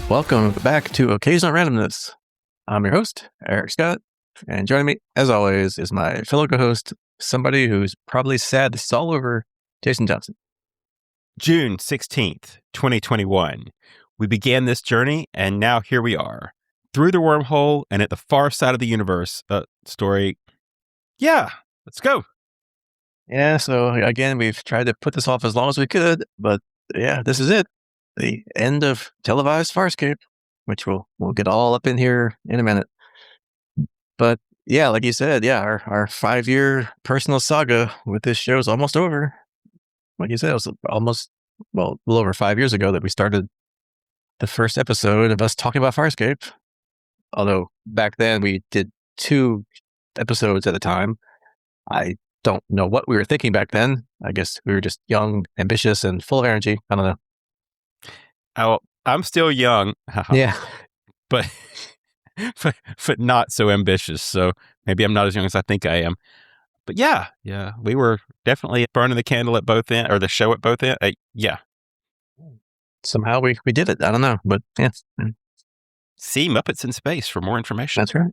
Welcome back to Occasional Randomness. I'm your host, Eric Scott, and joining me, as always, is my fellow co-host, somebody who's probably sad this is all over, Jason Johnson. June 16th, 2021. We began this journey, and now here we are. Through the wormhole and at the far side of the universe. Story. Yeah, let's go. Yeah, so again, we've tried to put this off as long as we could, but yeah, this is it. The end of televised Farscape, which we'll get all up in here in a minute. But yeah, like you said, yeah, our 5-year personal saga with this show is almost over. Like you said, it was almost, a little over 5 years ago that we started the first episode of us talking about Farscape. Although back then we did 2 episodes at a time. I don't know what we were thinking back then. I guess we were just young, ambitious, and full of energy. I don't know. Oh, I'm still young. Yeah. but not so ambitious. So maybe I'm not as young as I think I am. But yeah, we were definitely burning the candle at both ends, or the show at both ends. Yeah. Somehow we did it. I don't know, but yeah. See Muppets in Space for more information. That's right.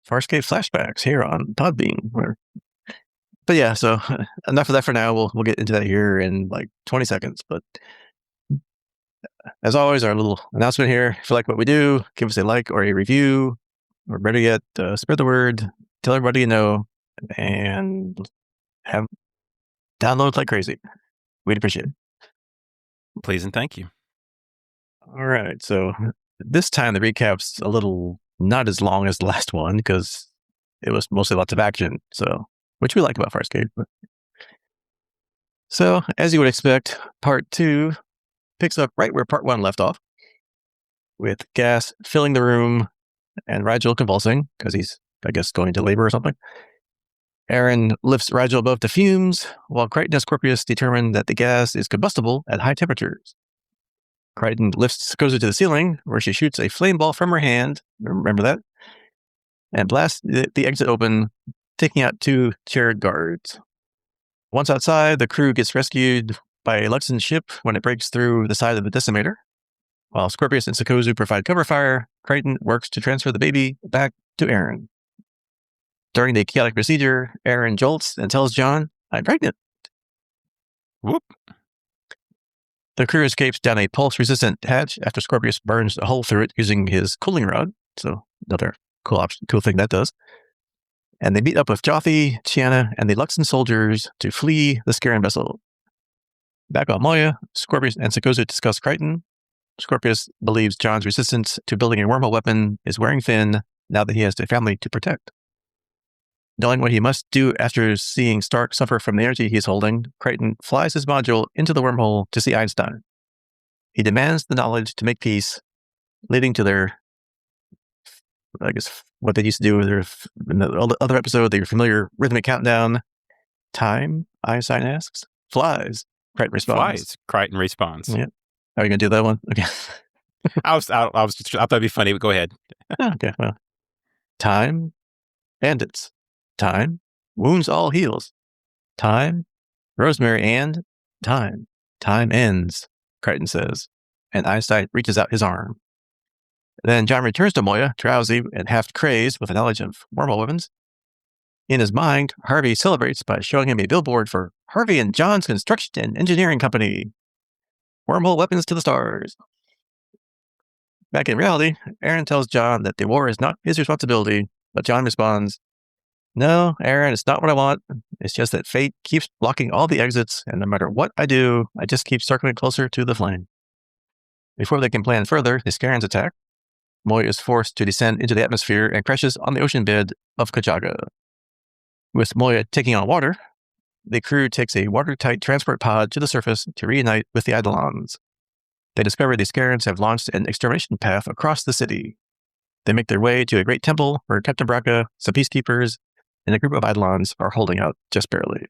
Farscape flashbacks here on Podbean. But yeah, so enough of that for now. We'll get into that here in like 20 seconds. But as always, our little announcement here. If you like what we do, give us a like or a review, or better yet, spread the word, tell everybody you know, and have downloads like crazy. We'd appreciate it. Please and thank you. All right, so this time the recap's a little not as long as the last one because it was mostly lots of action, so which we like about Farscape. So, as you would expect, part 2 picks up right where part 1 left off, with gas filling the room and Rigel convulsing because he's, I guess, going to labor or something. Aeryn lifts Rigel above the fumes, while Crichton and Scorpius determine that the gas is combustible at high temperatures. Crichton lifts Sekozu to the ceiling, where she shoots a flame ball from her hand, remember that, and blasts the exit open, taking out 2 Chariot guards. Once outside, the crew gets rescued by Luxon's ship when it breaks through the side of the decimator. While Scorpius and Sekozu provide cover fire, Crichton works to transfer the baby back to Aeryn. During the chaotic procedure, Aeryn jolts and tells John, "I'm pregnant." Whoop. The crew escapes down a pulse-resistant hatch after Scorpius burns a hole through it using his cooling rod. So another cool thing that does. And they meet up with Jothi, Chiana, and the Luxon soldiers to flee the Scaran vessel. Back on Moya, Scorpius and Sekozu discuss Crichton. Scorpius believes John's resistance to building a wormhole weapon is wearing thin now that he has a family to protect. Knowing what he must do after seeing Stark suffer from the energy he's holding, Crichton flies his module into the wormhole to see Einstein. He demands the knowledge to make peace, leading to their, I guess, what they used to do in the other episode, their familiar rhythmic countdown. Time, Einstein asks. Flies, Crichton responds. Flies, Crichton responds. Yeah. Are you going to do that one? Okay. I thought it'd be funny, but go ahead. Okay, well. Time, bandits. Time, wounds all heals. Time, Rosemary, and time. Time ends, Crichton says, and Einstein reaches out his arm. Then John returns to Moya, drowsy and half crazed with the knowledge of wormhole weapons. In his mind, Harvey celebrates by showing him a billboard for Harvey and John's Construction and Engineering Company. Wormhole weapons to the stars. Back in reality, Aeryn tells John that the war is not his responsibility, but John responds, "No, Aeryn, it's not what I want. It's just that fate keeps blocking all the exits, and no matter what I do, I just keep circling closer to the flame." Before they can plan further, the Scarans attack. Moya is forced to descend into the atmosphere and crashes on the ocean bed of Kajaga. With Moya taking on water, the crew takes a watertight transport pod to the surface to reunite with the Eidolons. They discover the Scarans have launched an extermination path across the city. They make their way to a great temple where Captain Braca, some peacekeepers, and a group of Eidolons are holding out just barely.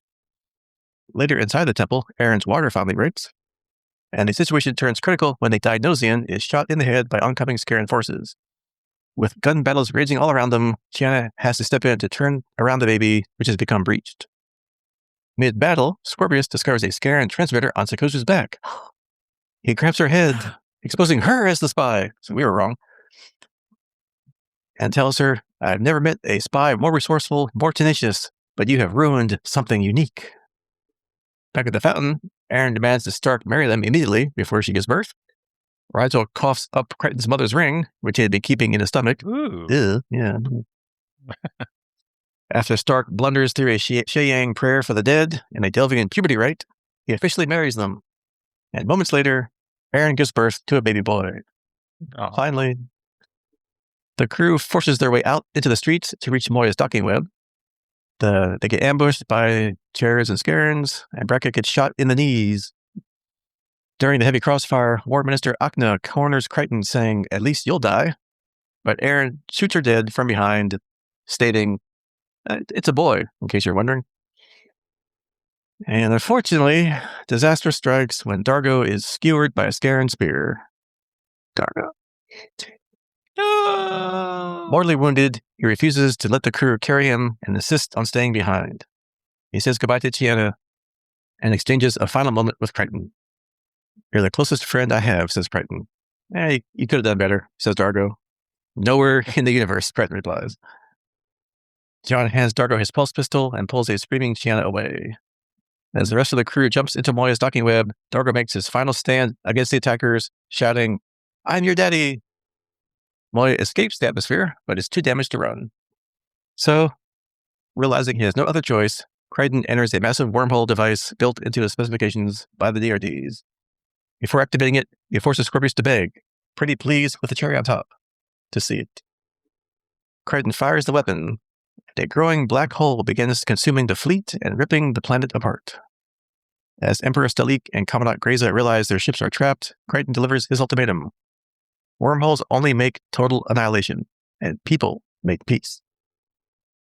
Later inside the temple, Aeryn's water finally breaks, and the situation turns critical when a Diagnosian is shot in the head by oncoming Scaran forces. With gun battles raging all around them, Chiana has to step in to turn around the baby, which has become breached. Mid-battle, Scorpius discovers a Scaran transmitter on Sekozu's back. He grabs her head exposing her as the spy. So we were wrong. And tells her, I've never met a spy more resourceful, more tenacious, but you have ruined something unique. Back at the fountain, Aeryn demands that Stark marry them immediately before she gives birth. Rigel coughs up Crichton's mother's ring, which he had been keeping in his stomach. Ooh. Ew, yeah. After Stark blunders through a Sheyang prayer for the dead and a Delvian puberty rite, he officially marries them. And moments later, Aeryn gives birth to a baby boy. Oh. Finally, the crew forces their way out into the streets to reach Moya's docking web. They get ambushed by Chairs and Scarens, and Brackett gets shot in the knees. During the heavy crossfire, War Minister Akna corners Crichton, saying, at least you'll die. But Aeryn shoots her dead from behind, stating, it's a boy, in case you're wondering. And unfortunately, disaster strikes when Dargo is skewered by a Scaren spear. Dargo. Mortally wounded, he refuses to let the crew carry him and insists on staying behind. He says goodbye to Chiana and exchanges a final moment with Crichton. You're the closest friend I have, says Crichton. You could have done better, says Dargo. Nowhere in the universe, Crichton replies. John hands Dargo his pulse pistol and pulls a screaming Chiana away. As the rest of the crew jumps into Moya's docking web, Dargo makes his final stand against the attackers, shouting, I'm your daddy! Moya escapes the atmosphere, but is too damaged to run. So, realizing he has no other choice, Crichton enters a massive wormhole device built into the specifications by the DRDs. Before activating it, he forces Scorpius to beg, pretty pleased with the cherry on top, to see it. Crichton fires the weapon, and a growing black hole begins consuming the fleet and ripping the planet apart. As Emperor Stalik and Commandant Greza realize their ships are trapped, Crichton delivers his ultimatum. Wormholes only make total annihilation, and people make peace.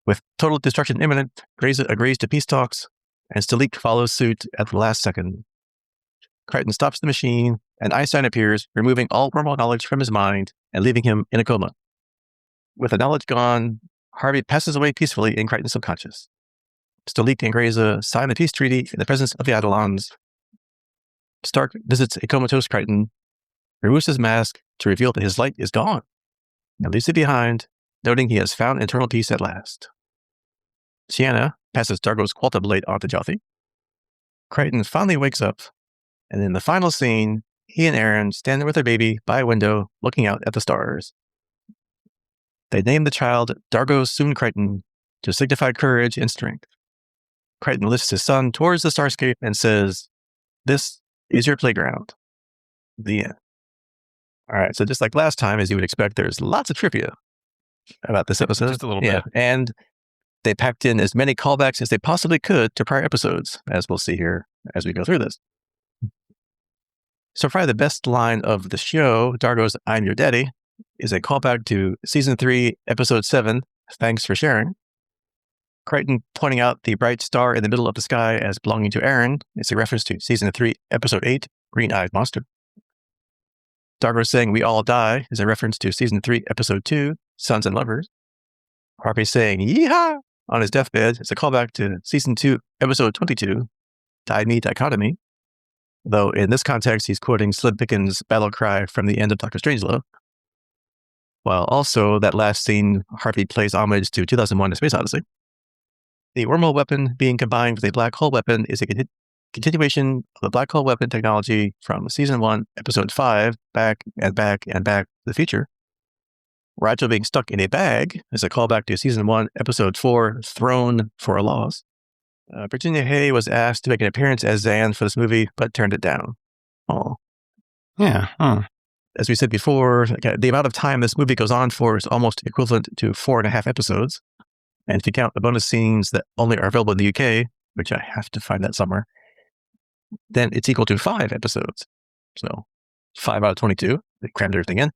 With total destruction imminent, Greza agrees to peace talks, and Stalik follows suit at the last second. Crichton stops the machine, and Einstein appears, removing all wormhole knowledge from his mind and leaving him in a coma. With the knowledge gone, Harvey passes away peacefully in Crichton's subconscious. Stalik and Greza sign the peace treaty in the presence of the Eidolons. Stark visits a comatose Crichton, removes his mask to reveal that his light is gone, and leaves it behind, noting he has found internal peace at last. Chiana passes Dargo's quantum blade onto Jothi. Crichton finally wakes up, and in the final scene, he and Aeryn stand there with their baby by a window, looking out at the stars. They name the child Dargo Soon Crichton to signify courage and strength. Crichton lifts his son towards the starscape and says, "This is your playground." The end. All right, so just like last time, as you would expect, there's lots of trivia about this episode. Just a little bit. And they packed in as many callbacks as they possibly could to prior episodes, as we'll see here as we go through this. So probably the best line of the show, Dargo's "I'm your daddy," is a callback to Season 3, Episode 7, Thanks for Sharing. Crichton pointing out the bright star in the middle of the sky as belonging to Aeryn is a reference to Season 3, Episode 8, Green-Eyed Monster. Dargo saying "we all die" is a reference to Season 3, Episode 2, Sons and Lovers. Harvey saying "yeehaw" on his deathbed is a callback to Season 2, Episode 22, Die Me Dichotomy. Though in this context, he's quoting Slim Pickens' battle cry from the end of Dr. Strangelove. While also that last scene, Harvey plays homage to 2001: A Space Odyssey. The wormhole weapon being combined with a black hole weapon is a continuation of the black hole weapon technology from Season 1, Episode 5, Back and Back and Back to the Future. Rigel being stuck in a bag is a callback to Season 1, Episode 4, Thrown for a Loss. Virginia Hay was asked to make an appearance as Zan for this movie, but turned it down. Oh. Yeah. Huh. As we said before, the amount of time this movie goes on for is almost equivalent to 4.5 episodes. And if you count the bonus scenes that only are available in the UK, which I have to find that somewhere, then it's equal to 5 episodes. So 5 out of 22. They crammed everything in.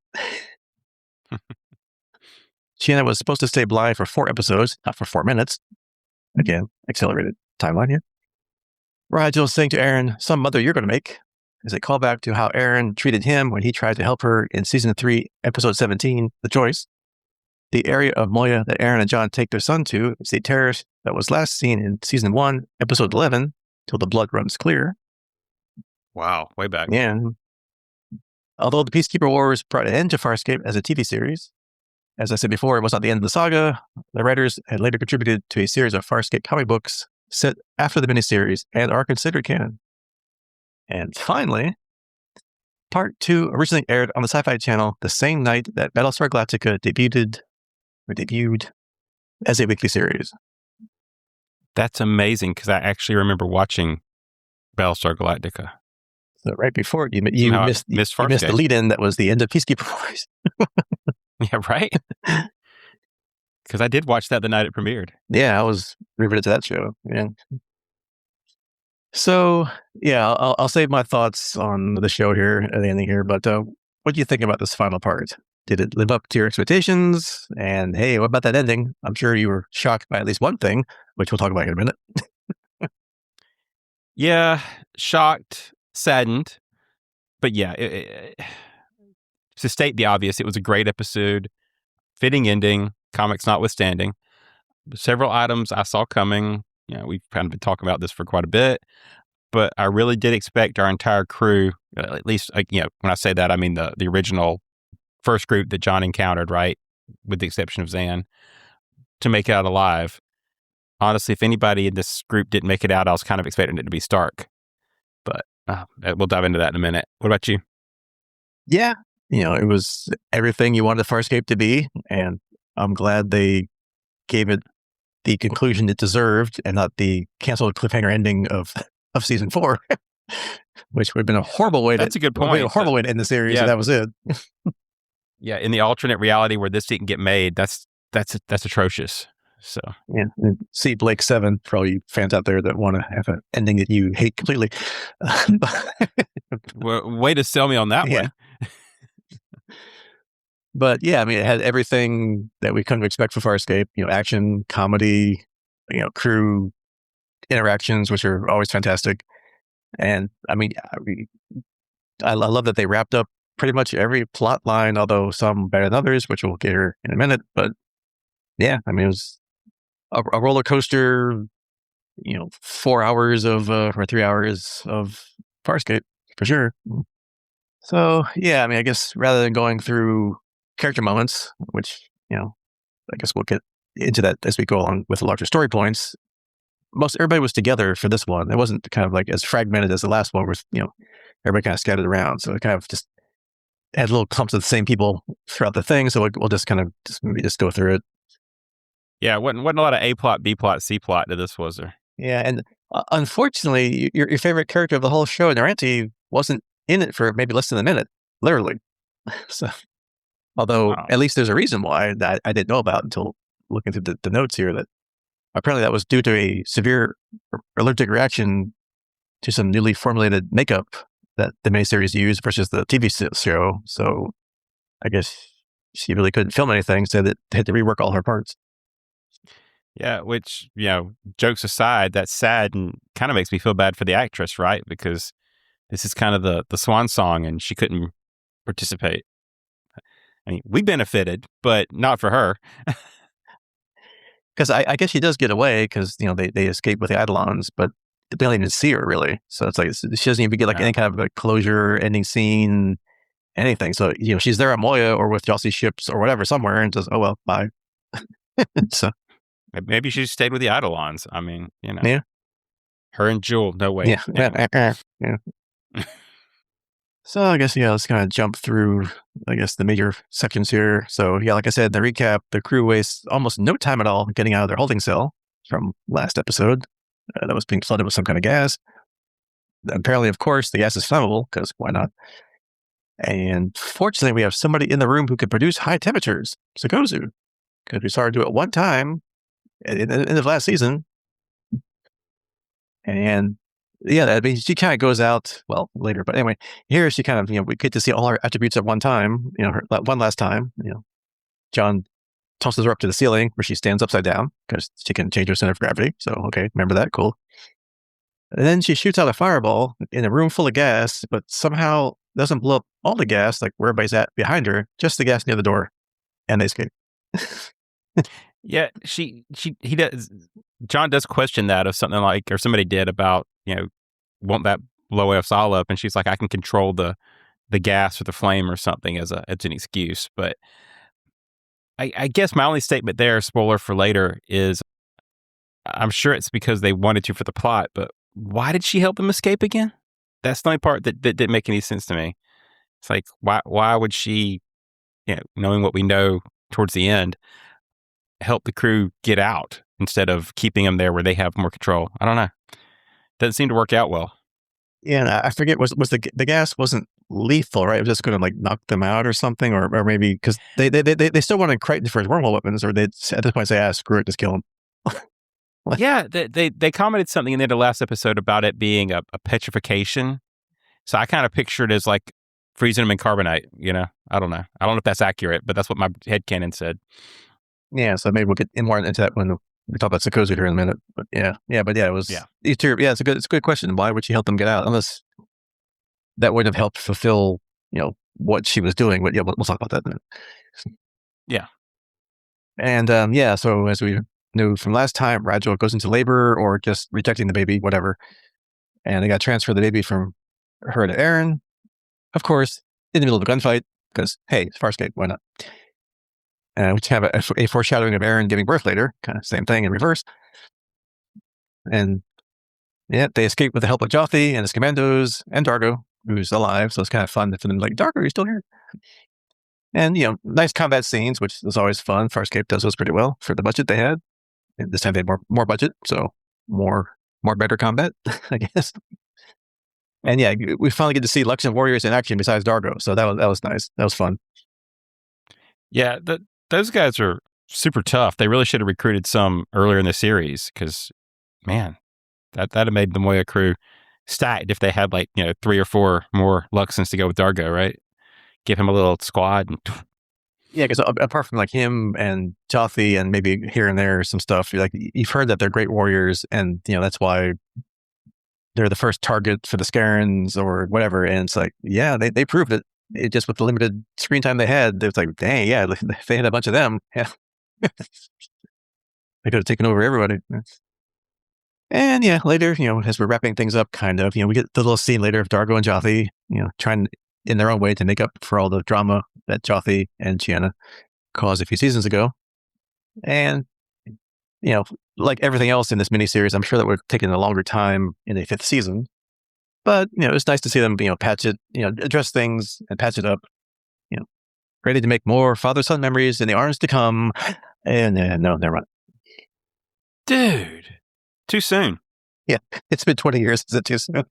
Chiana was supposed to stay blind for 4 episodes, not for 4 minutes. Again, accelerated timeline here. Rigel saying to Aeryn, "Some mother you're going to make," is a callback to how Aeryn treated him when he tried to help her in Season 3, Episode 17, The Choice. The area of Moya that Aeryn and John take their son to is a terrace that was last seen in Season 1, Episode 11, Till the Blood Runs Clear. Wow, way back. Yeah. Although the Peacekeeper Wars brought an end to Farscape as a TV series, as I said before, it was not the end of the saga. The writers had later contributed to a series of Farscape comic books set after the miniseries and are considered canon. And finally, Part 2 originally aired on the Sci-Fi Channel the same night that Battlestar Galactica debuted as a weekly series. That's amazing, because I actually remember watching Battlestar Galactica. So right before it, you missed the lead-in that was the end of Peacekeeper Wars. Yeah, right? Because I did watch that the night it premiered. Yeah, I was riveted to that show. Yeah. So, yeah, I'll save my thoughts on the show here at the ending here. But what do you think about this final part? Did it live up to your expectations? And hey, what about that ending? I'm sure you were shocked by at least one thing, which we'll talk about in a minute. Yeah, shocked, saddened. But yeah, to state the obvious, it was a great episode, fitting ending, comics notwithstanding. Several items I saw coming. We've kind of been talking about this for quite a bit, but I really did expect our entire crew, at least, when I say that, I mean the original first group that John encountered, right, with the exception of Zan, to make it out alive. Honestly, if anybody in this group didn't make it out, I was kind of expecting it to be Stark. But we'll dive into that in a minute. What about you? Yeah, it was everything you wanted Farscape to be, and I'm glad they gave it the conclusion it deserved and not the canceled cliffhanger ending of season 4, which would have been a horrible way That's a good point. A horrible way to end the series, and that was it. Yeah, in the alternate reality where this didn't get made, that's atrocious. So yeah, and see Blake 7 for all you fans out there that want to have an ending that you hate completely. Way to sell me on that one. But yeah, I mean, it had everything that we come to expect from Farscape. Action, comedy, crew interactions, which are always fantastic. And I mean, I love that they wrapped up pretty much every plot line, although some better than others, which we'll get here in a minute. But yeah, I mean, it was a roller coaster. 4 hours of or 3 hours of Farscape for sure. So yeah, I mean, I guess rather than going through character moments, which, I guess we'll get into that as we go along with the larger story points. Most everybody was together for this one. It wasn't kind of like as fragmented as the last one, where, everybody kind of scattered around. So it kind of just had little clumps of the same people throughout the thing. So we'll just kind of maybe go through it. Yeah, wasn't a lot of A plot, B plot, C plot to this, was there? Yeah, and unfortunately, your favorite character of the whole show, Naranti, wasn't in it for maybe less than a minute, literally. So. Although, At least there's a reason why that I didn't know about until looking through the notes here, that apparently that was due to a severe allergic reaction to some newly formulated makeup that the miniseries used versus the TV show. So I guess she really couldn't film anything, so that they had to rework all her parts. Yeah, which, jokes aside, that's sad and kind of makes me feel bad for the actress, right? Because this is kind of the swan song and she couldn't participate. I mean, we benefited, but not for her. Because I guess she does get away because, they escape with the Eidolons, but they don't even see her really. So it's like, she doesn't even get any kind of a closure, ending scene, anything. So, she's there at Moya or with Jossie's ships or whatever somewhere and just, oh, well, bye. So maybe she stayed with the Eidolons. I mean, Yeah. Her and Jewel, no way. Yeah. Anyway. Yeah. So I guess, let's kind of jump through, the major sections here. So yeah, like I said, in the recap, the crew wastes almost no time at all getting out of their holding cell from last episode that was being flooded with some kind of gas. Apparently, of course, the gas is flammable, because why not? And fortunately, we have somebody in the room who can produce high temperatures, Sakozu, because we saw her do it one time in the end of last season. And yeah, I mean, she kind of goes out, later, but anyway, here she kind of, we get to see all her attributes at one time, her one last time. John tosses her up to the ceiling where she stands upside down because she can change her center of gravity. So, okay, remember that, cool. And then she shoots out a fireball in a room full of gas, but somehow doesn't blow up all the gas, like where everybody's at behind her, just the gas near the door, and they escape. Yeah, he does. John does question that of something like, or somebody did about, won't that blow us all up? And she's like, I can control the the gas or the flame or something as an excuse. But I guess my only statement there, spoiler for later, is I'm sure it's because they wanted to for the plot, but why did she help him escape again? That's the only part that didn't make any sense to me. It's like, why would she, knowing what we know towards the end, help the crew get out instead of keeping them there where they have more control? I don't know. Doesn't seem to work out well. Yeah, and I forget, was the gas wasn't lethal, right? It was just going to like knock them out or something, or maybe because they still wanted Crichton for his wormhole weapons, or they'd at this point say, screw it, just kill him. Yeah, they commented something in the last episode about it being a petrification. So I kind of pictured it as like freezing them in carbonite, I don't know. I don't know if that's accurate, but that's what my headcanon said. Yeah, so maybe we'll get more into that when we talk about Sikozu here in a minute. But it was. Yeah, it's a good question. Why would she help them get out? Unless that would have helped fulfill, what she was doing. But we'll talk about that in a minute. Yeah. And so as we knew from last time, Rajal goes into labor or just rejecting the baby, whatever. And they got to transfer the baby from her to Aeryn, of course, in the middle of a gunfight, because, hey, it's Farscape, why not? We have a foreshadowing of Aeryn giving birth later, kind of same thing in reverse. And they escape with the help of Jothi and his commandos and Dargo, who's alive, so it's kind of fun for them, like, Dargo, are you still here? And, nice combat scenes, which is always fun. Farscape does those pretty well for the budget they had. And this time they had more budget, so more better combat, I guess. And we finally get to see Luxon warriors in action besides Dargo, so that was nice. That was fun. Yeah, those guys are super tough. They really should have recruited some earlier in the series because, man, that'd have made the Moya crew stacked if they had 3 or 4 more Luxons to go with Dargo, right? Give him a little squad. Yeah, because apart from him and Jothi and maybe here and there some stuff, you've heard that they're great warriors, and that's why they're the first target for the Scarens or whatever. And it's like, they proved it. It just with the limited screen time they had, it's like, dang, if they had a bunch of them, they could have taken over everybody. And later, as we're wrapping things up, kind of, we get the little scene later of Dargo and Jothi, trying in their own way to make up for all the drama that Jothi and Chiana caused a few seasons ago. And, like everything else in this miniseries, I'm sure that would have taken a longer time in a 5th season. But, it's nice to see them, patch it, address things and patch it up, ready to make more father-son memories in the arms to come. And no, never mind. Dude, too soon. Yeah, it's been 20 years. Is it too soon?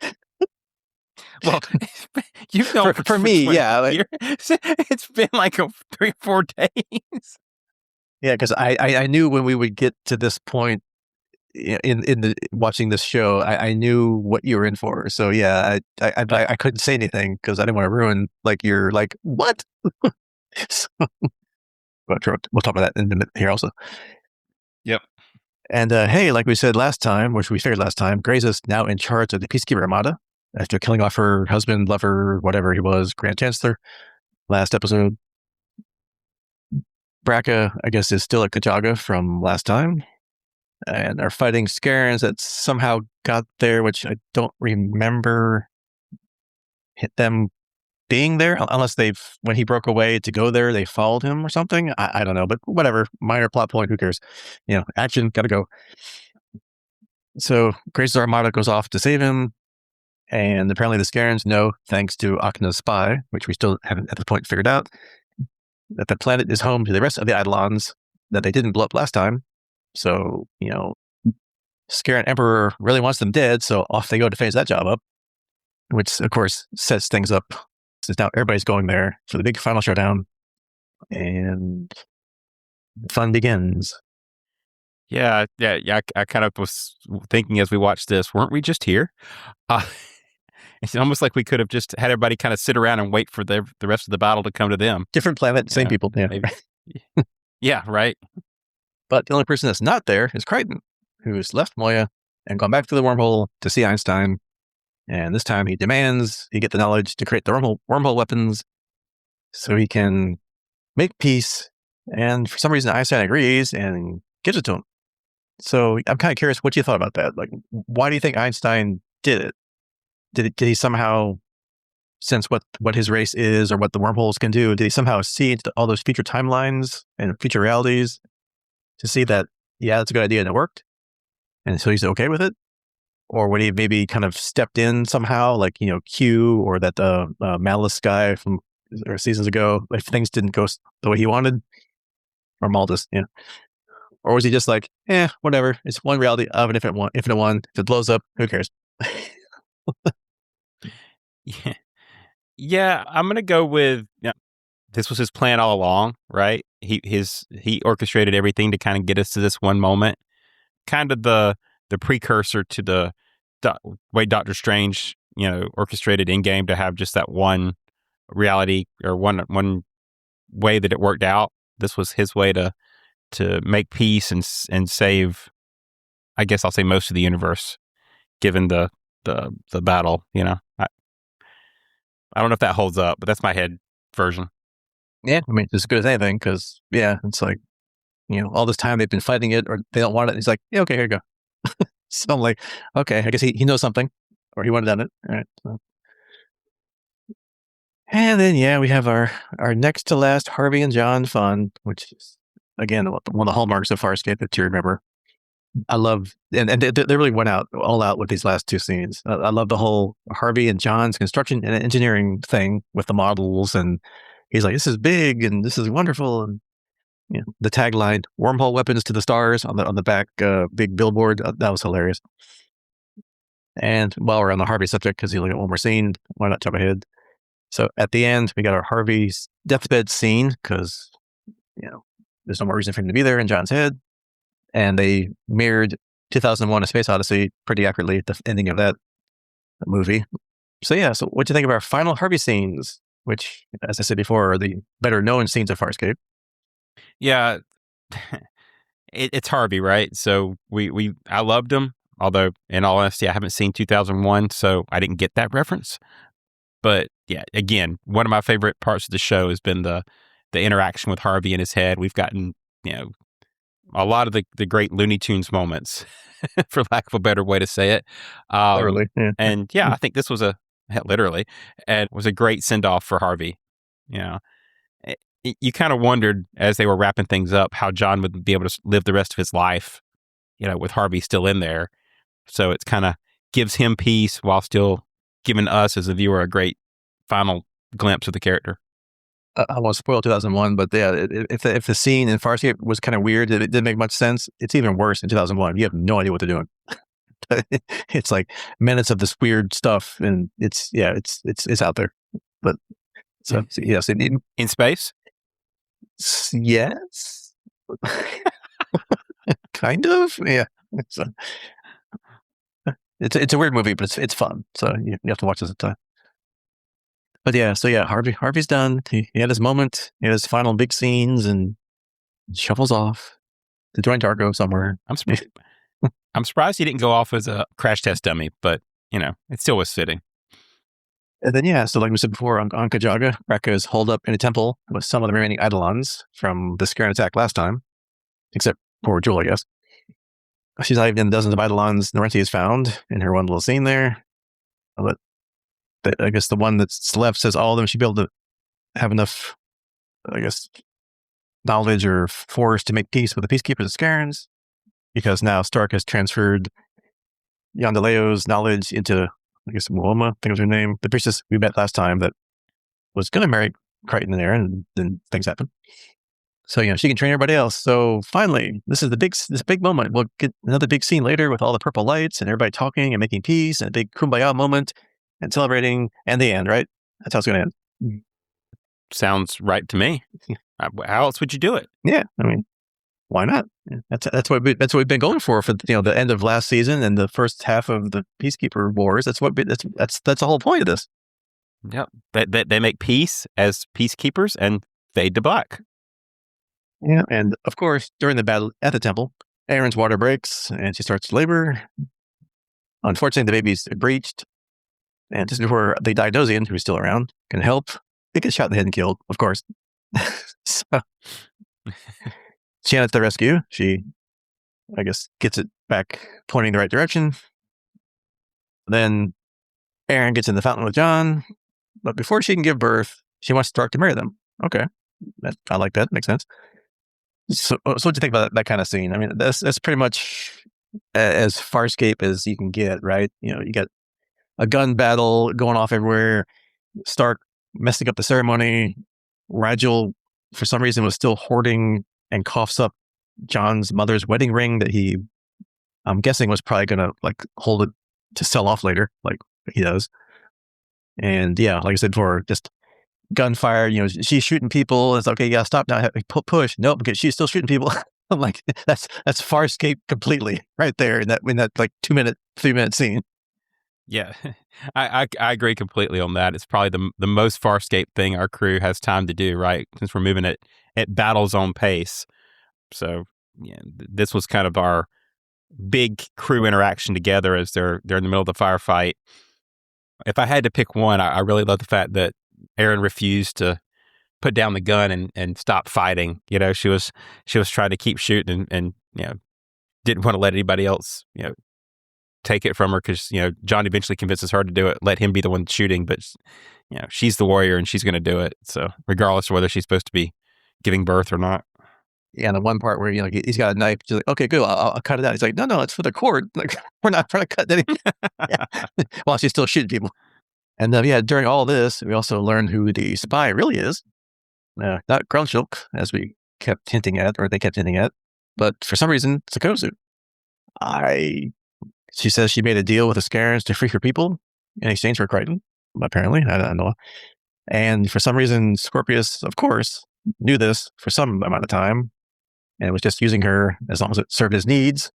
Well, you've known for me, it's been like 3 or 4 days. Yeah, because I knew when we would get to this point in the watching this show, I knew what you were in for. So I couldn't say anything because I didn't want to ruin you're like what. So, but we'll talk about that in a minute here also. Yep. And hey, like we said last time, which we figured last time, Grace is now in charge of the Peacekeeper Armada after killing off her husband, lover, whatever he was, Grand Chancellor, last episode. Braca, I guess, is still at Kajaga from last time, and are fighting Scarens that somehow got there, which I don't remember them being there, unless when he broke away to go there, they followed him or something. I don't know, but whatever, minor plot point, who cares? Action, gotta go. So Grace's Armada goes off to save him, and apparently the Scarens know, thanks to Akna's spy, which we still haven't at this point figured out, that the planet is home to the rest of the Eidolons that they didn't blow up last time. So, Scarent Emperor really wants them dead, so off they go to finish that job up, which, of course, sets things up. So now everybody's going there for the big final showdown, and the fun begins. Yeah. I kind of was thinking as we watched this, weren't we just here? It's almost like we could have just had everybody kind of sit around and wait for the rest of the battle to come to them. Different planet, same people. Yeah. Yeah, right. But the only person that's not there is Crichton, who's left Moya and gone back to the wormhole to see Einstein. And this time he demands he get the knowledge to create the wormhole weapons so he can make peace. And for some reason, Einstein agrees and gives it to him. So I'm kind of curious what you thought about that. Why do you think Einstein did it? Did he somehow sense what his race is or what the wormholes can do? Did he somehow see into all those future timelines and future realities to see that, yeah, that's a good idea and it worked? And so he's okay with it? Or would he maybe kind of stepped in somehow, like, Q or that Malice guy from seasons ago, if things didn't go the way he wanted? Or Maldus, Or was he just like, whatever, it's one reality of an infinite one. If it blows up, who cares? Yeah. Yeah, I'm going to go with this was his plan all along, right? He orchestrated everything to kind of get us to this one moment. Kind of the precursor to the way Doctor Strange, orchestrated Endgame to have just that one reality or one way that it worked out. This was his way to make peace and save, I guess I'll say, most of the universe, given the battle. I don't know if that holds up, but that's my head version. Yeah, I mean, it's as good as anything because, it's like, all this time they've been fighting it or they don't want it. He's like, yeah, okay, here you go. So I'm like, okay, I guess he knows something or he would have done it. All right. So. And then, we have our next to last Harvey and John fun, which is, again, one of the hallmarks of Farscape, if you remember. I love, and they really went all out with these last two scenes. I love the whole Harvey and John's construction and engineering thing with the models. And he's like, this is big and this is wonderful. And the tagline, wormhole weapons to the stars on the back big billboard. That was hilarious. And while we're on the Harvey subject, because you look at one more scene, why not jump ahead? So at the end, we got our Harvey's deathbed scene because, there's no more reason for him to be there in John's head. And they mirrored 2001: A Space Odyssey pretty accurately at the ending of that movie. So so what do you think of our final Harvey scenes, which, as I said before, are the better known scenes of Farscape? Yeah, it's Harvey, right? So I loved him, although in all honesty, I haven't seen 2001, so I didn't get that reference. But yeah, again, one of my favorite parts of the show has been the interaction with Harvey in his head. We've gotten, a lot of the great Looney Tunes moments, for lack of a better way to say it. Literally. Yeah. And I think this was literally, and was a great send off for Harvey. You kind of wondered as they were wrapping things up how John would be able to live the rest of his life, with Harvey still in there. So it's kind of gives him peace while still giving us as a viewer a great final glimpse of the character. I won't spoil 2001, but if the scene in Farscape was kind of weird, it didn't make much sense. It's even worse in 2001. You have no idea what they're doing. It's like minutes of this weird stuff, and it's out there. But so yes, in space. Yes, kind of. Yeah, it's a weird movie, but it's fun. So you have to watch this at a time. But Harvey's done. He had his moment. He had his final big scenes and shuffles off to join Dargo somewhere. I'm surprised he didn't go off as a crash test dummy, but it still was fitting. And then so like we said before, on Kajaga, Raka is holed up in a temple with some of the remaining Eidolons from the Scaran attack last time, except poor Jewel, I guess. She's hiding in dozens of Eidolons Norenti has found in her one little scene there. But I guess the one that's left says all of them should be able to have enough, I guess, knowledge or force to make peace with the Peacekeepers and Scarans, because now Stark has transferred Yondaleo's knowledge into, I guess, Mooma, I think was her name, the priestess we met last time that was going to marry Crichton and Aeryn, and then things happen. So, she can train everybody else. So finally, this big moment. We'll get another big scene later with all the purple lights and everybody talking and making peace and a big kumbaya moment and celebrating, and the end, right? That's how it's going to end. Sounds right to me. How else would you do it? Yeah, I mean, why not? That's what we've been going for the end of last season and the first half of the Peacekeeper Wars. That's the whole point of this. Yep, they make peace as peacekeepers and fade to black. Yeah, and of course, during the battle at the temple, Aeryn's water breaks and she starts to labor. Unfortunately, the baby's breached. And just before the Dionysian, who's still around, can help, they get shot in the head and killed, of course. So Shannon at the rescue. She, I guess, gets it back pointing the right direction. Then Aeryn gets in the fountain with John. but before she can give birth, she wants Stark to marry them. Okay, I like that. Makes sense. So what do you think about that kind of scene? I mean, that's pretty much as Farscape as you can get, right? You got a gun battle going off everywhere. Stark messing up the ceremony. Rigel, for some reason, was still hoarding and coughs up John's mother's wedding ring that I'm guessing, was probably going to like hold it to sell off later, like he does. And yeah, like I said before, just gunfire. She's shooting people. It's okay. Yeah, stop now. Push. Nope, because she's still shooting people. I'm like, that's Farscape completely right there in that like 3-minute scene. Yeah, I agree completely on that. It's probably the most Farscape thing our crew has time to do, right? Since we're moving at battle zone pace. So yeah, this was kind of our big crew interaction together as they're in the middle of the firefight. If I had to pick one, I really love the fact that Aeryn refused to put down the gun and stop fighting. She was trying to keep shooting and didn't want to let anybody else take it from her, because John eventually convinces her to do it, let him be the one shooting, but she's the warrior and she's going to do it. So regardless of whether she's supposed to be giving birth or not. Yeah, and the one part where he's got a knife, she's like, okay, good, I'll cut it out. He's like, no, it's for the cord. Like, we're not trying to cut anything. While she's still shooting people. And during all this, we also learned who the spy really is. Not Grunchilk, as we kept hinting at, or they kept hinting at, but for some reason, Sikozu. She says she made a deal with the Scarens to free her people in exchange for Crichton, apparently. I don't know. And for some reason, Scorpius, of course, knew this for some amount of time and was just using her as long as it served his needs.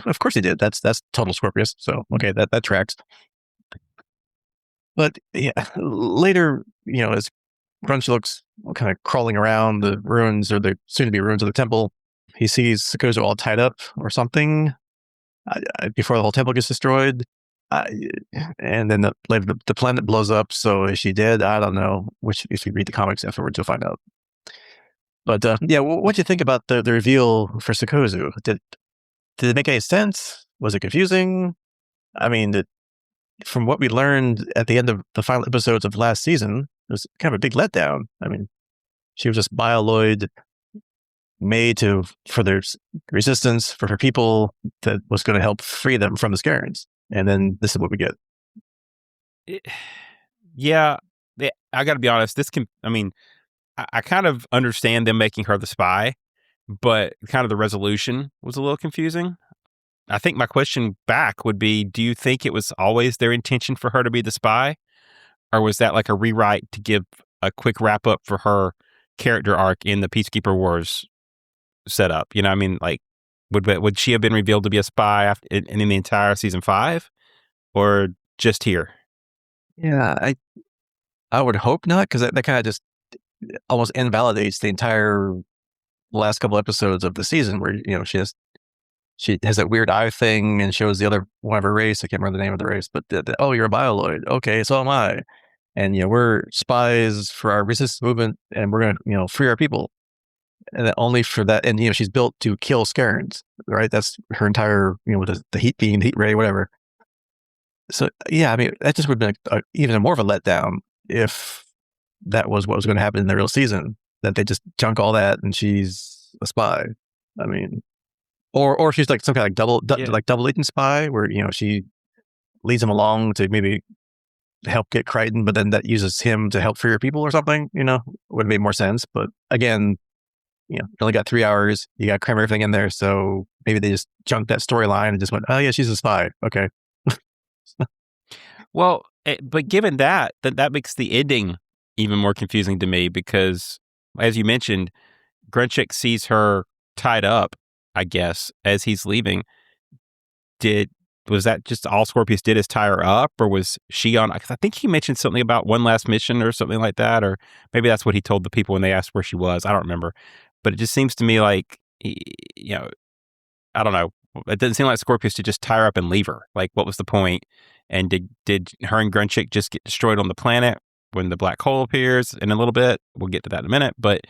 Of course he did. That's total Scorpius. So, okay, that tracks. But yeah, later, as Grunchilk's kind of crawling around the ruins, or the soon-to-be ruins of the temple, he sees Sikozu all tied up or something before the whole temple gets destroyed. And then the planet blows up. So is she dead? I don't know. Which, if you read the comics afterwards, you'll find out. But what do you think about the reveal for Sikozu? Did it make any sense? Was it confusing? I mean, from what we learned at the end of the final episodes of last season, it was kind of a big letdown. I mean, she was just bioloid made for their resistance, for her people, that was going to help free them from the Scarens. And then this is what we get. I got to be honest. I kind of understand them making her the spy, but kind of the resolution was a little confusing. I think my question back would be, do you think it was always their intention for her to be the spy? Or was that like a rewrite to give a quick wrap up for her character arc in the Peacekeeper Wars setup? Like, would she have been revealed to be a spy in the entire season 5, or just here? Yeah, I would hope not, because that kind of just almost invalidates the entire last couple episodes of the season, where she has that weird eye thing and shows the other one of her race. I can't remember the name of the race, but oh, you're a bioloid. Okay, so am I. And we're spies for our resistance movement, and we're gonna free our people. And that only for that. And she's built to kill Scarens, right? That's her entire with the heat beam, the heat ray, whatever. So yeah, I mean, that just would have been even more of a letdown if that was what was going to happen in the real season, that they just junk all that and she's a spy. I mean, or she's like some kind of double agent spy, where she leads him along to maybe help get Crichton, but then that uses him to help free her people or something. Would have made more sense. But again, you only got 3 hours. You got to cram everything in there, so maybe they just junked that storyline and just went, oh yeah, she's a spy. Okay. Well, but given that makes the ending even more confusing to me, because, as you mentioned, Grunchik sees her tied up, I guess, as he's leaving. Was that just all Scorpius did, is tie her up, or was she on? Because I think he mentioned something about one last mission or something like that, or maybe that's what he told the people when they asked where she was. I don't remember, but it just seems to me like, I don't know. It doesn't seem like Scorpius to just tie her up and leave her. Like, what was the point? And did her and Grunchik just get destroyed on the planet when the black hole appears in a little bit? We'll get to that in a minute, but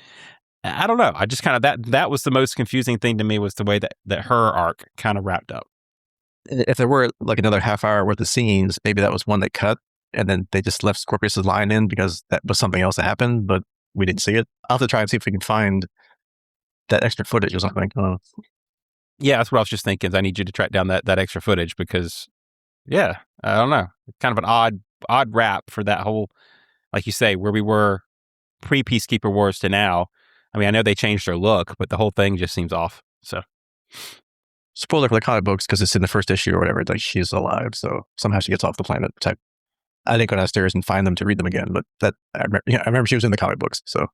I don't know. I just kind of, that was the most confusing thing to me, was the way that her arc kind of wrapped up. If there were like another half hour worth of scenes, maybe that was one they cut and then they just left Scorpius's line in because that was something else that happened, but we didn't see it. I'll have to try and see if we can find that extra footage or something. Yeah, that's what I was just thinking. I need you to track down that extra footage because, yeah, I don't know. Kind of an odd wrap for that whole, like you say, where we were pre-Peacekeeper Wars to now. I mean, I know they changed their look, but the whole thing just seems off. So, spoiler for the comic books because it's in the first issue or whatever. Like she's alive, so somehow she gets off the planet. I didn't go downstairs and find them to read them again, but I remember she was in the comic books. So,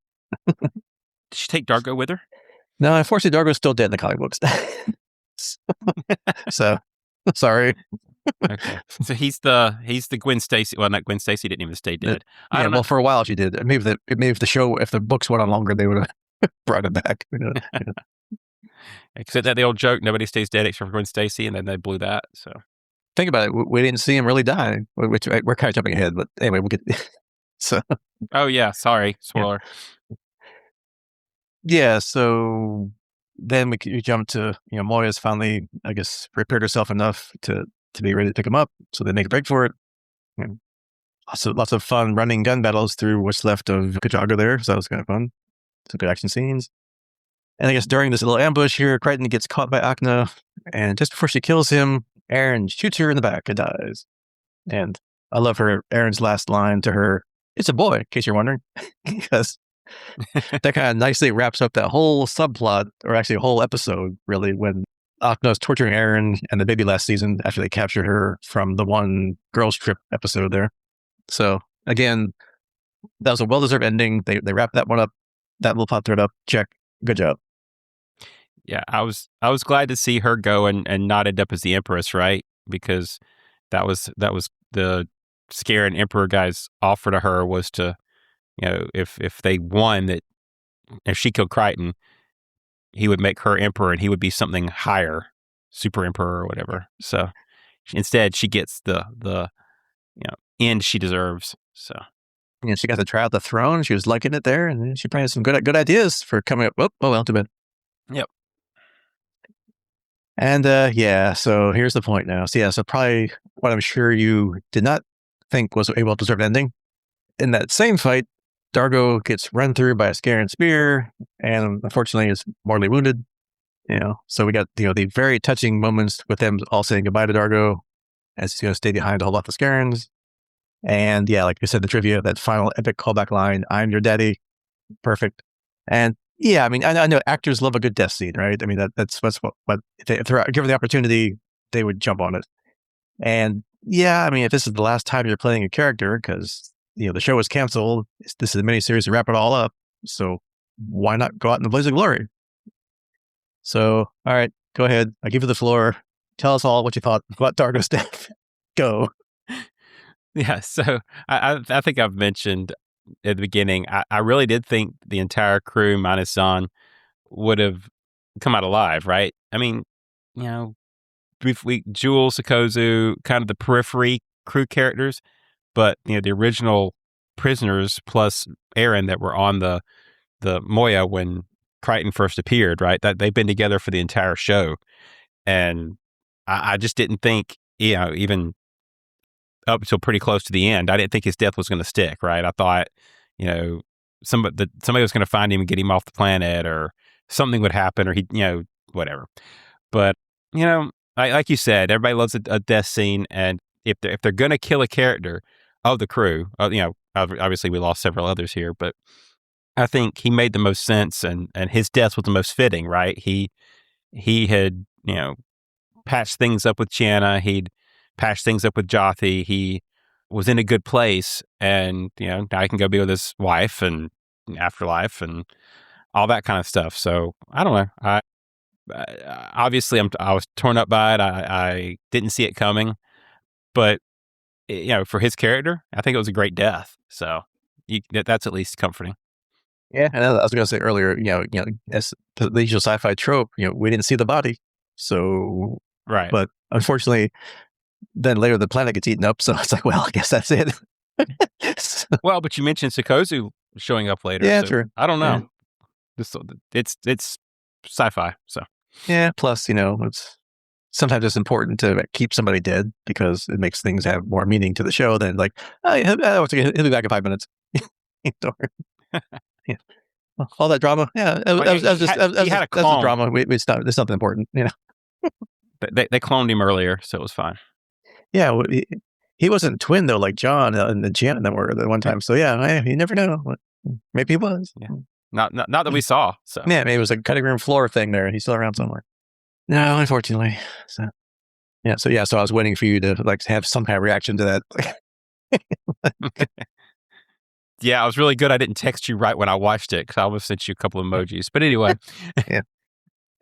did she take Dargo with her? No, unfortunately, Dargo's still dead in the comic books. So, sorry. Okay, so he's the Gwen Stacy. Well, not Gwen Stacy didn't even stay dead. I don't know. Well, for a while she did. Maybe if the show, if the books went on longer, they would have brought it back. Except that the old joke, nobody stays dead except for Gwen Stacy, and then they blew that. So think about it. We didn't see him really die, which we're kind of jumping ahead, but anyway, we'll get. So. Oh yeah, sorry, spoiler. Yeah, so then we jump to Moya's finally, I guess, prepared herself enough to be ready to pick him up, so they make a break for it. Lots of fun running gun battles through what's left of Kajaga there, so that was kind of fun. Some good action scenes. And I guess during this little ambush here, Crichton gets caught by Akna, and just before she kills him, Aeryn shoots her in the back and dies. And I love Aaron's last line to her, "It's a boy," in case you're wondering, because that kind of nicely wraps up that whole subplot, or actually a whole episode, really, when Akna's torturing Aeryn and the baby last season after they captured her from the one girls trip episode there. So again, that was a well-deserved ending. They wrapped that one up, that little plot thread up. Check. Good job. Yeah, I was glad to see her go and not end up as the Empress, right? Because that was the Scarran Emperor guy's offer to her was to, if they won, that if she killed Crichton, he would make her Emperor and he would be something higher, Super Emperor or whatever. So instead, she gets the end she deserves. So. Yeah, she got to try out the throne. She was liking it there, and she probably had some good ideas for coming up. Oh well, too bad. Yep. And so here's the point now. So probably what I'm sure you did not think was a well-deserved ending. In that same fight, Dargo gets run through by a Scarran spear, and unfortunately is mortally wounded. So we got the very touching moments with them all saying goodbye to Dargo, as he's going to stay behind to hold off the Scarrans. And yeah, like I said, the trivia, that final epic callback line, "I'm your daddy," perfect. And yeah, I mean, I know actors love a good death scene, right? I mean, that's what if they're given the opportunity, they would jump on it. And yeah, I mean, if this is the last time you're playing a character, because the show is canceled, this is a miniseries to wrap it all up. So why not go out in the blaze of glory? So all right, go ahead. I give you the floor. Tell us all what you thought about Dargo's death. Go. Yeah, so I think I've mentioned at the beginning, I really did think the entire crew minus Zahn would have come out alive, right? I mean, Jules, Sikozu, kind of the periphery crew characters, but the original prisoners plus Aeryn that were on the Moya when Crichton first appeared, right? That they've been together for the entire show, and I just didn't think, even up until pretty close to the end, I didn't think his death was going to stick, right? I thought, somebody was going to find him and get him off the planet, or something would happen, or he, whatever. But like you said, everybody loves a death scene, and if they're going to kill a character of the crew, obviously we lost several others here, but I think he made the most sense, and his death was the most fitting, right? He had patched things up with Chiana, he'd patched things up with Jothi, he was in a good place, and now he can go be with his wife and afterlife and all that kind of stuff. So I don't know. I obviously I was torn up by it. I didn't see it coming, but for his character, I think it was a great death. So that's at least comforting. Yeah, and I was going to say earlier, as the usual sci-fi trope, we didn't see the body, so right. But unfortunately, then later the planet gets eaten up, so it's like, well, I guess that's it. Well, but you mentioned Sikozu showing up later. Yeah, so true. I don't know. Yeah. It's sci-fi, so yeah. Plus, it's sometimes it's important to keep somebody dead because it makes things have more meaning to the show than like, oh, he'll be back in 5 minutes. Yeah. All that drama. Yeah. He had a that's the clone. drama. It's nothing important, They cloned him earlier, so it was fine. Yeah. He wasn't twin though, like John and the Janet that were the one time. So yeah, you never know. Maybe he was. Yeah. Not that we saw. So yeah, maybe it was a cutting room floor thing there. He's still around somewhere. No, unfortunately. So So I was waiting for you to like have some kind of reaction to that. Yeah, I was really good. I didn't text you right when I watched it because I would have sent you a couple of emojis. But anyway. Yeah.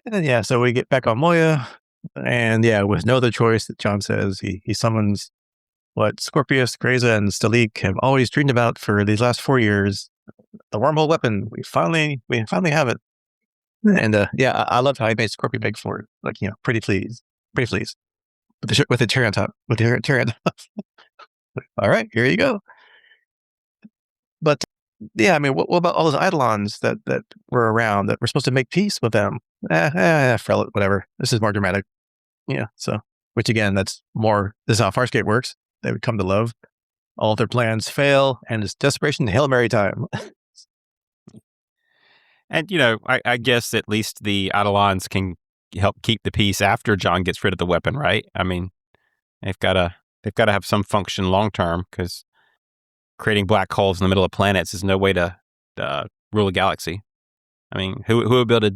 And then, so we get back on Moya. And with no other choice, that John says, he summons what Scorpius, Grayza, and Stalik have always dreamed about for these last 4 years. The wormhole weapon. We finally have it. And I love how he made Scorpion beg for it. Like, pretty please. With the cherry on top. All right, here you go. But what about all those Eidolons that were around that were supposed to make peace with them? Whatever. This is more dramatic. So, which again, this is how Farscape works. They would come to love. All of their plans fail, and it's desperation, Hail Mary time. And, I guess at least the Eidolons can help keep the peace after John gets rid of the weapon, right? I mean, they've got to have some function long term because creating black holes in the middle of planets is no way to rule a galaxy. I mean, who would build a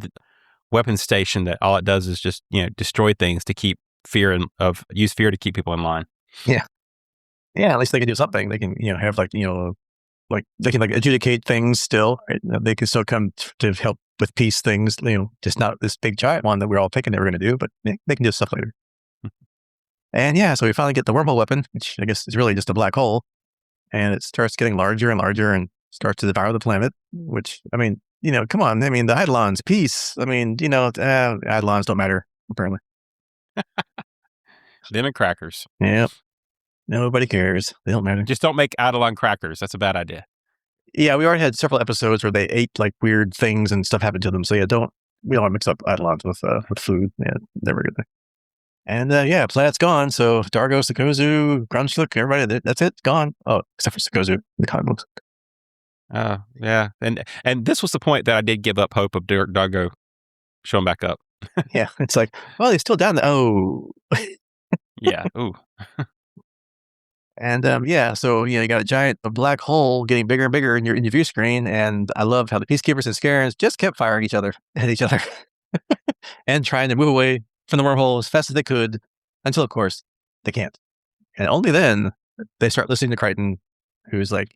weapons station that all it does is just destroy things to keep use fear to keep people in line? Yeah, at least they can do something. They can have like they can adjudicate things still. Right? They can still come to help with peace things. Just not this big giant one that we're all thinking they were going to do, but they can do stuff later. And so we finally get the wormhole weapon, which I guess is really just a black hole. And it starts getting larger and larger and starts to devour the planet, which, I mean, come on. I mean, the Eidolons, peace. I mean, Eidolons don't matter, apparently. Them and crackers. Yeah. Nobody cares. They don't matter. Just don't make Eidolon crackers. That's a bad idea. Yeah, we already had several episodes where they ate like weird things and stuff happened to them. So we don't mix up Eidolons with food. Yeah, never good thing. And planet's gone. So Dargo, Sikozu, Grunchlook, everybody, that's it, gone. Oh, except for Sikozu, the comic books. Yeah. And this was the point that I did give up hope of Dargo showing back up. Yeah, it's like, well, he's still down there. Oh. Yeah, ooh. And so you got a giant black hole getting bigger and bigger in your view screen, and I love how the Peacekeepers and Scarens just kept firing at each other, and trying to move away from the wormhole as fast as they could, until of course they can't, and only then they start listening to Crichton, who's like,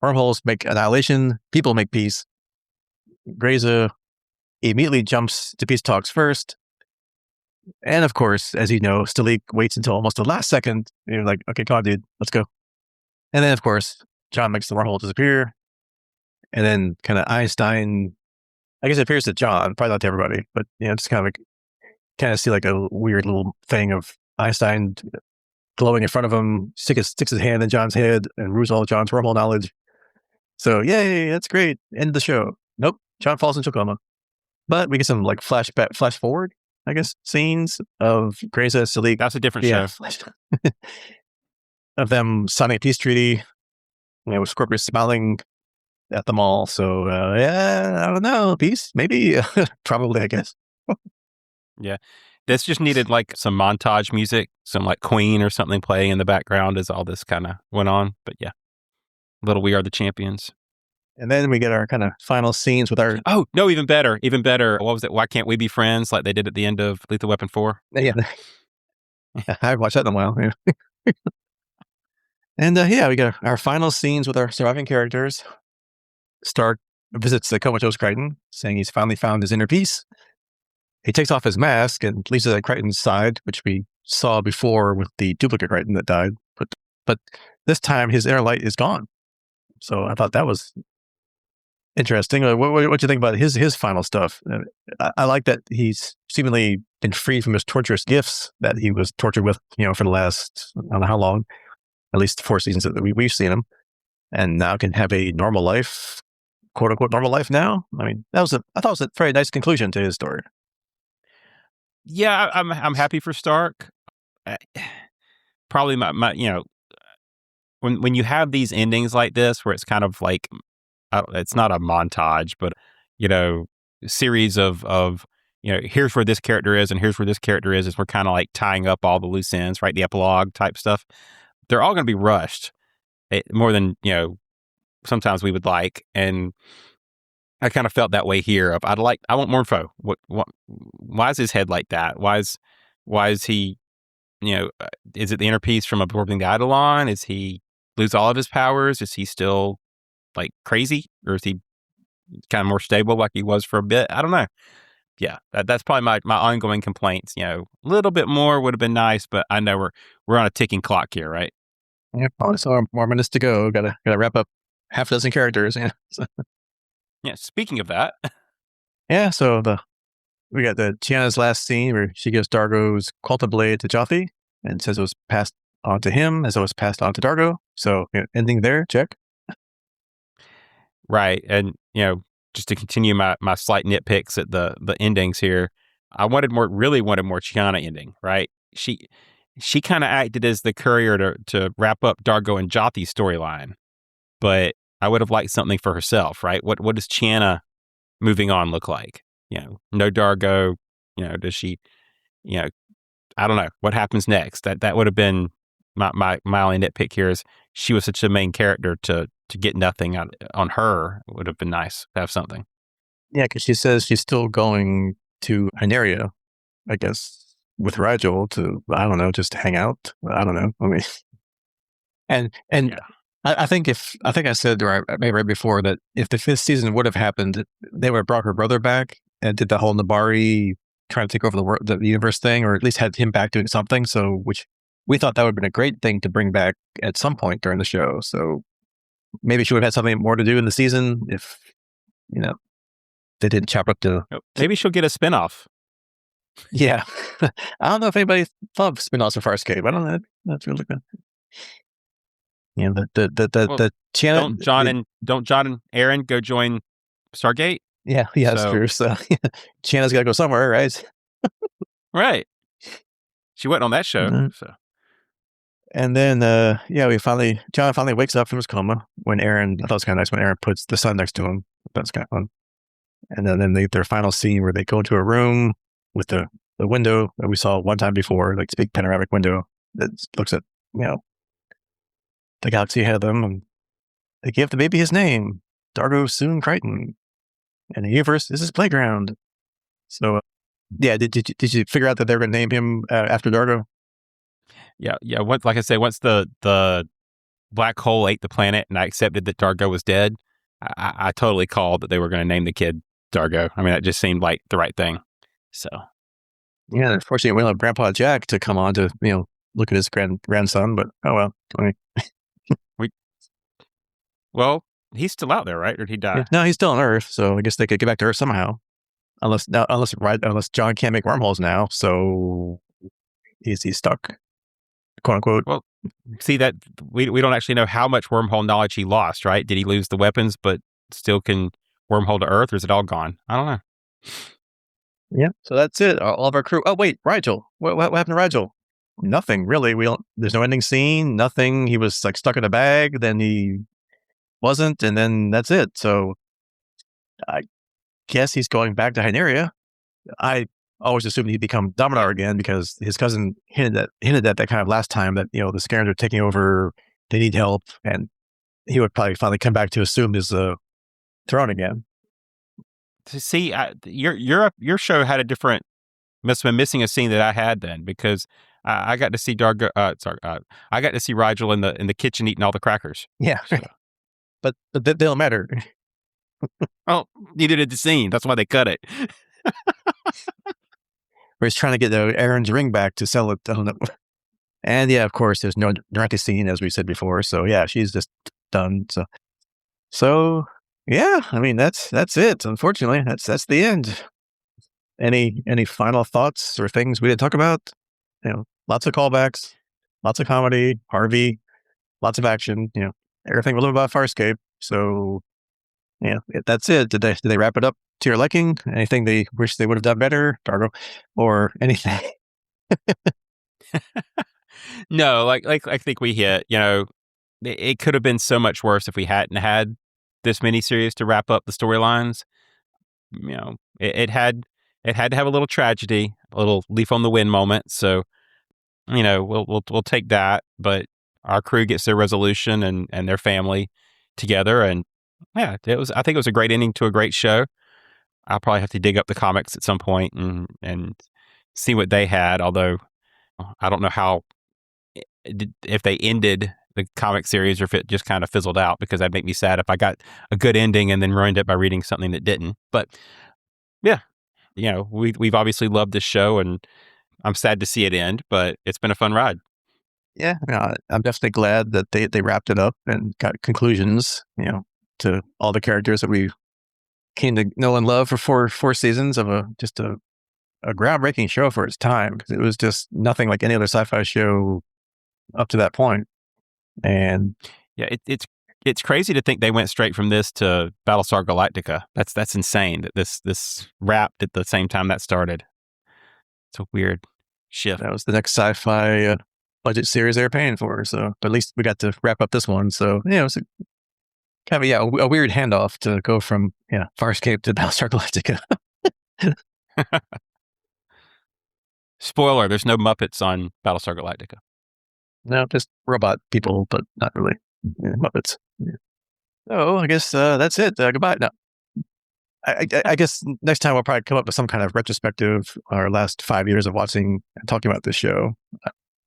wormholes make annihilation, people make peace. Grayza immediately jumps to peace talks first. And of course, as you know, Stalik waits until almost the last second. You're like, okay, come on, dude, let's go. And then, of course, John makes the wormhole disappear. And then kind of Einstein, I guess it appears to John, probably not to everybody, but, just kind of see like a weird little thing of Einstein glowing in front of him, sticks his hand in John's head and rules all John's wormhole knowledge. So, yay, that's great. End of the show. Nope, John falls into a coma. But we get some like flash forward, I guess, scenes of Grayza, Stalik. That's a different show. Of them signing a peace treaty, with Scorpius smiling at them all. So, I don't know, peace? Maybe, probably, I guess. Yeah. This just needed like some montage music, some like Queen or something playing in the background as all this kind of went on. But yeah, little We Are the Champions. And then we get our kind of final scenes with our... Oh, no, even better. What was it? Why Can't We Be Friends? Like they did at the end of Lethal Weapon 4? Yeah. I haven't watched that in a while. Yeah. And we got our final scenes with our surviving characters. Stark visits the comatose Crichton, saying he's finally found his inner peace. He takes off his mask and leaves it at Crichton's side, which we saw before with the duplicate Crichton that died. But this time his inner light is gone. So I thought that was interesting. What do you think about his final stuff? I like that he's seemingly been freed from his torturous gifts that he was tortured with, for the last, I don't know how long, at least 4 seasons that we've seen him, and now can have a normal life, quote unquote normal life now. I mean, I thought it was a very nice conclusion to his story. Yeah, I'm happy for Stark. Uh, Probably my when you have these endings like this where it's kind of like it's not a montage, but you know, series of here's where this character is and here's where this character is. As we're kind of like tying up all the loose ends, right? The epilogue type stuff. They're all going to be rushed more than sometimes we would like, and I kind of felt that way here. I want more info. What? Why is his head like that? Why is he? Is it the inner peace from absorbing the Eidolon? Is he lose all of his powers? Is he still like crazy, or is he kind of more stable like he was for a bit? I don't know. Yeah, that's probably my ongoing complaints. A little bit more would have been nice, but I know we're on a ticking clock here, right? Yeah, probably so. More minutes to go. Gotta wrap up half a dozen characters. Yeah. So, Yeah. Speaking of that, yeah. So we got the Tiana's last scene where she gives Dargo's Qualta blade to Joffrey and says it was passed on to him as it was passed on to Dargo. So ending there. Check. right, and just to continue my slight nitpicks at the endings here, I really wanted more Chiana ending. Right, she kind of acted as the courier to wrap up Dargo and Jothi's storyline, but I would have liked something for herself. Right, what does Chiana moving on look like? No Dargo. Does she? I don't know what happens next. That would have been my only nitpick here. Is she was such a main character to get nothing on her. It would have been nice to have something. Yeah, because she says she's still going to Hyneria, I guess, with Rigel to, I don't know, just hang out. I don't know. I mean, and Yeah. I think I said, or maybe right before, that if the fifth season would have happened, they would have brought her brother back and did the whole Nabari trying to take over the universe thing, or at least had him back doing something. So, which we thought that would have been a great thing to bring back at some point during the show. So maybe she would have had something more to do in the season if they didn't chop up the. Maybe she'll get a spinoff. Yeah, I don't know if anybody thought of spin-offs of Farscape. I don't know. That's really good. Yeah, the channel. Don't John and Aeryn go join Stargate? Yeah, that's true. So Chana's got to go somewhere, right? Right. She wasn't on that show. Mm-hmm. So. And then, John finally wakes up from his coma when Aeryn. I thought it was kind of nice when Aeryn puts the sun next to him. That's kind of fun. And then their final scene where they go into a room with the window that we saw one time before, like this big panoramic window that looks at the galaxy ahead of them, and they give the baby his name, Dargo Soon Crichton, and the universe is his playground. So, did you figure out that they're going to name him after Dargo? Yeah. Like I said, once the black hole ate the planet, and I accepted that Dargo was dead, I totally called that they were going to name the kid Dargo. I mean, that just seemed like the right thing. So. Yeah, unfortunately, we don't have Grandpa Jack to come on to look at his grandson. But oh well. I mean, well, he's still out there, right? Or did he die? Yeah, no, he's still on Earth, so I guess they could get back to Earth somehow. Unless John can't make wormholes now, so is he stuck? Quote unquote. Well, see that we don't actually know how much wormhole knowledge he lost, right? Did he lose the weapons, but still can wormhole to Earth, or is it all gone? I don't know. Yeah, so that's it. All of our crew. Oh wait, Rigel. What happened to Rigel? Nothing really. We don't. There's no ending scene. Nothing. He was like stuck in a bag. Then he wasn't, and then that's it. So I guess he's going back to Hyneria. I always assumed he'd become Dominar again because his cousin hinted at that kind of last time that the Scarens are taking over. They need help, and he would probably finally come back to assume his throne again. To see, your show had a different. Must have been missing a scene that I had then, because I got to see Dargo. I got to see Rigel in the kitchen eating all the crackers. Yeah, so. but they don't matter. Oh, neither did the scene. That's why they cut it. Where he's trying to get Aaron's ring back to sell it. I don't know. And yeah, of course, there's no Narati scene, as we said before. So yeah, she's just done. So yeah, I mean that's it. Unfortunately, that's the end. Any final thoughts or things we didn't talk about? Lots of callbacks, lots of comedy, Harvey, lots of action. Everything a little about Farscape. So that's it. Did they wrap it up to your liking? Anything they wish they would have done better, Fargo, or anything? No, I think we hit. It could have been so much worse if we hadn't had this miniseries to wrap up the storylines. It had to have a little tragedy, a little leaf on the wind moment. So, we'll take that. But our crew gets their resolution and their family together, and yeah, I think it was a great ending to a great show. I'll probably have to dig up the comics at some point and see what they had. Although I don't know how if they ended the comic series or if it just kind of fizzled out, because that'd make me sad if I got a good ending and then ruined it by reading something that didn't. But yeah, we've obviously loved this show, and I'm sad to see it end, but it's been a fun ride. Yeah, I'm definitely glad that they wrapped it up and got conclusions, to all the characters that we came to know and love for four seasons of a groundbreaking show for its time, because it was just nothing like any other sci-fi show up to that point. And yeah, it's crazy to think they went straight from this to Battlestar Galactica. That's insane that this wrapped at the same time that started. It's a weird shift. That was the next sci-fi budget series they were paying for. So, but at least we got to wrap up this one. So it was a weird handoff to go from Farscape to Battlestar Galactica. Spoiler: there's no Muppets on Battlestar Galactica. No, just robot people, but not really Muppets. Yeah. Oh, I guess that's it. Goodbye. No, I guess next time we'll probably come up with some kind of retrospective, our last 5 years of watching and talking about this show.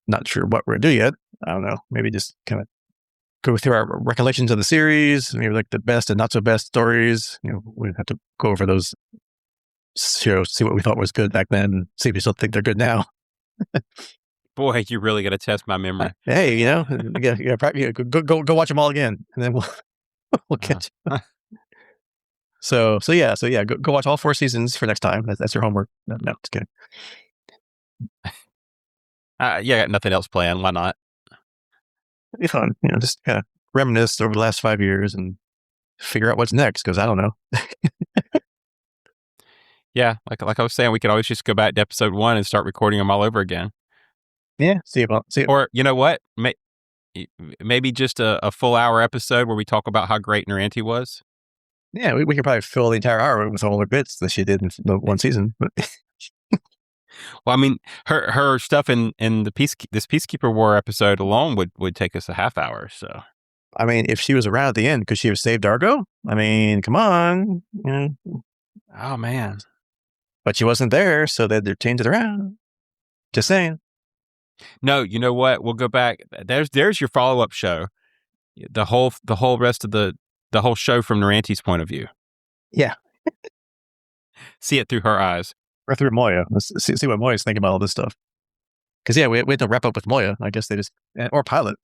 Not sure what we're going to do yet. I don't know. Maybe just kind of go through our recollections of the series, maybe like the best and not so best stories. We have to go over those shows, see what we thought was good back then, see if we still think they're good now. Boy, you're really going to test my memory. Hey, go watch them all again, and then we'll catch up. So yeah, go watch all 4 seasons for next time. That's your homework. No, just kidding. I got nothing else planned. Why not? It'd be fun, just kind of reminisce over the last 5 years and figure out what's next, because I don't know. Yeah, like I was saying, we could always just go back to episode 1 and start recording them all over again. Yeah, see. Or you know what? Maybe just a full hour episode where we talk about how great Naranti was. Yeah, we could probably fill the entire hour with all her bits that she did in the one season. But well, I mean, her stuff in this Peacekeeper War episode alone would take us a half hour. So, I mean, if she was around at the end, could she have saved Argo? I mean, come on. Oh man, but she wasn't there, so they changed it around. Just saying. No, you know what? We'll go back. There's your follow-up show. The whole rest of the whole show from Naranti's point of view. Yeah. See it through her eyes. Or through Moya. Let's see what Moya's thinking about all this stuff. Because we had to wrap up with Moya. I guess they just, or Pilot.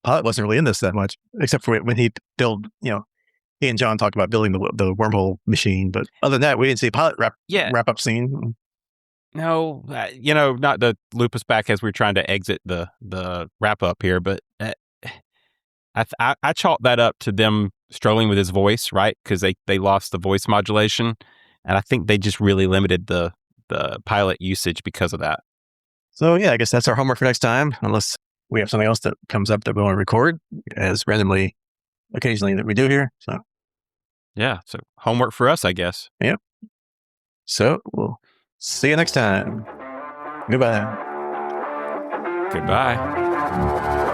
Pilot wasn't really in this that much, except for when he built, he and John talked about building the wormhole machine. But other than that, we didn't see Pilot wrap up scene. No, not to loop us back as we're trying to exit the wrap up here, but I chalked that up to them struggling with his voice, right? Because they lost the voice modulation, and I think they just really limited the Pilot usage because of that. So yeah, I guess that's our homework for next time, unless we have something else that comes up that we want to record, as randomly, occasionally that we do here. So yeah, so homework for us, I guess. Yep. So we'll see you next time. Goodbye. Goodbye.